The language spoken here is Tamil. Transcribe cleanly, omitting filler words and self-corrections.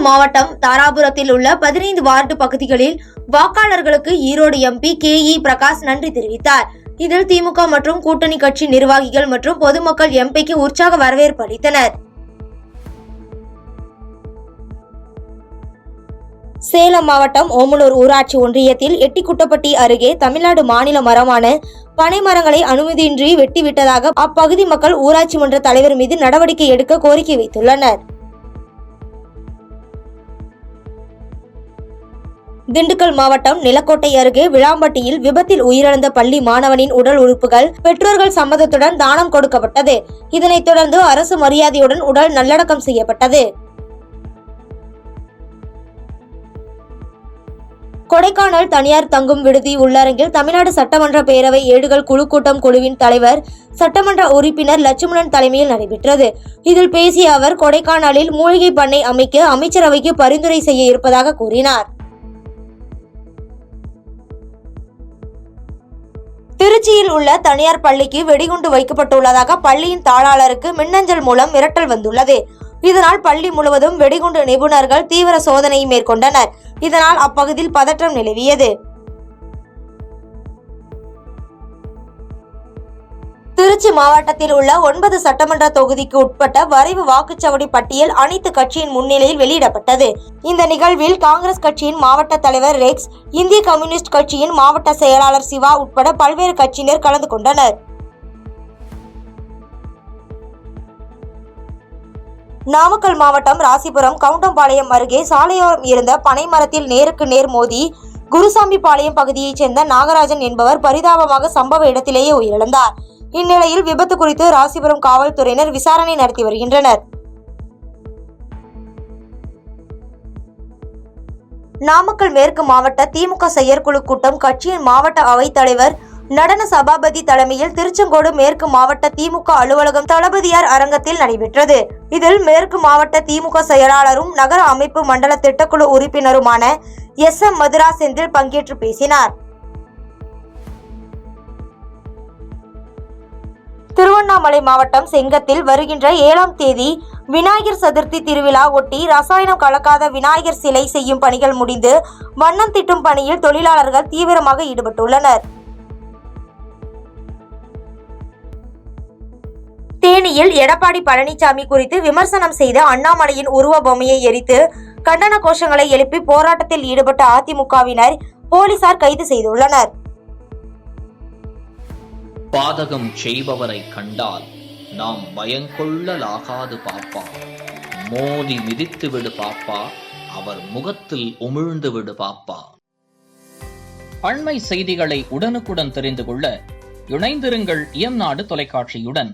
மாவட்டம் தாராபுரத்தில் உள்ள 15 வார்டு பகுதிகளில் வாக்காளர்களுக்கு ஈரோடு எம்பி KE பிரகாஷ் நன்றி தெரிவித்தார். இதில் திமுக மற்றும் கூட்டணி கட்சி நிர்வாகிகள் மற்றும் பொதுமக்கள் எம்பிக்கு உற்சாக வரவேற்பு அளித்தனர். சேலம் மாவட்டம் ஓமலூர் ஊராட்சி ஒன்றியத்தில் எட்டிக்குட்டப்பட்டி அருகே தமிழ்நாடு மாநில மரமான பனை மரங்களை அனுமதியின்றி வெட்டிவிட்டதாக அப்பகுதி மக்கள் ஊராட்சி மன்ற தலைவர் மீது நடவடிக்கை எடுக்க கோரிக்கை வைத்துள்ளனர். திண்டுக்கல் மாவட்டம் நிலக்கோட்டை அருகே விளாம்பட்டியில் விபத்தில் உயிரிழந்த பள்ளி மாணவனின் உடல் உறுப்புகள் பெற்றோர்கள் சம்மதத்துடன் தானம் கொடுக்கப்பட்டது. இதனைத் தொடர்ந்து அரசு மரியாதையுடன் உடல் நல்லடக்கம் செய்யப்பட்டது. கொடைக்கானல் தனியார் தங்கும் விடுதி உள்ளரங்கில் தமிழ்நாடு சட்டமன்ற பேரவை ஏடுகள் குழு கூட்டம் குழுவின் தலைவர் சட்டமன்ற உறுப்பினர் லட்சுமணன் தலைமையில் நடைபெற்றது. இதில் பேசிய அவர் கொடைக்கானலில் மூலிகை பண்ணை அமைக்க அமைச்சரவைக்கு பரிந்துரை செய்ய இருப்பதாக கூறினார். திருச்சியில் உள்ள தனியார் பள்ளிக்கு வெடிகுண்டு வைக்கப்பட்டுள்ளதாக பள்ளியின் தாளாளருக்கு மின்னஞ்சல் மூலம் மிரட்டல் வந்துள்ளது. இதனால் பள்ளி முழுவதும் வெடிகுண்டு நிபுணர்கள் தீவிர சோதனையை மேற்கொண்டனர். இதனால் அப்பகுதியில் பதற்றம் நிலவியது. திருச்சி மாவட்டத்தில் உள்ள 9 சட்டமன்ற தொகுதிக்கு உட்பட்ட வரைவு வாக்குச்சாவடி பட்டியல் அனைத்து கட்சியின் முன்னிலையில் வெளியிடப்பட்டது. இந்த நிகழ்வில் காங்கிரஸ் கட்சியின் மாவட்ட தலைவர் ரெக்ஸ், இந்திய கம்யூனிஸ்ட் கட்சியின் மாவட்ட செயலாளர் சிவா உட்பட பல்வேறு கட்சியினர் கலந்து கொண்டனர். நாமக்கல் மாவட்டம் ராசிபுரம் கவுண்டம்பாளையம் அருகே சாலையோரம் இருந்த பனை மரத்தில் நேருக்கு நேர் மோதி குருசாமி பாளையம் பகுதியைச் சேர்ந்த நாகராஜன் என்பவர் பரிதாபமாக சம்பவ இடத்திலேயே உயிரிழந்தார். இந்நிலையில் விபத்து குறித்து ராசிபுரம் காவல்துறையினர் விசாரணை நடத்தி வருகின்றனர். நாமக்கல் மேற்கு மாவட்ட திமுக செயற்குழு கூட்டம் கட்சியின் மாவட்ட அவைத்தலைவர் நடன சபாபதி தலைமையில் திருச்செங்கோடு மேற்கு மாவட்ட திமுக அலுவலகம் தளபதியார் அரங்கத்தில் நடைபெற்றது. இதில் மேற்கு மாவட்ட திமுக செயலாளரும் நகர அமைப்பு மண்டல திட்டக்குழு உறுப்பினருமான SM மதுரா செந்தில் பங்கேற்று பேசினார். திருவண்ணாமலை மாவட்டம் செங்கத்தில் வருகின்ற 7ஆம் தேதி விநாயகர் சதுர்த்தி திருவிழா ஒட்டி ரசாயனம் கலக்காத விநாயகர் சிலை செய்யும் பணிகள் முடிந்து வண்ணம் தீட்டும் பணியில் தொழிலாளர்கள் தீவிரமாக ஈடுபட்டுள்ளனர். தேனியில் எடப்பாடி பழனிசாமி குறித்து விமர்சனம் செய்த அண்ணாமலையின் உருவ பொம்மையை எரித்து கண்டன கோஷங்களை எழுப்பி போராட்டத்தில் ஈடுபட்ட அதிமுகவினர் போலீசார் கைது செய்துள்ளனர். பாதகம் செய்பவரை கண்டால் நாம் பயங்கொள்ளலாகாது பாப்பா, மோதி மிதித்து விடு பாப்பா, அவர் முகத்தில் உமிழ்ந்து விடு பாப்பா. அண்மை செய்திகளை உடனுக்குடன் தெரிந்து கொள்ள இணைந்திருங்கள் இயம்நாடு தொலைக்காட்சியுடன்.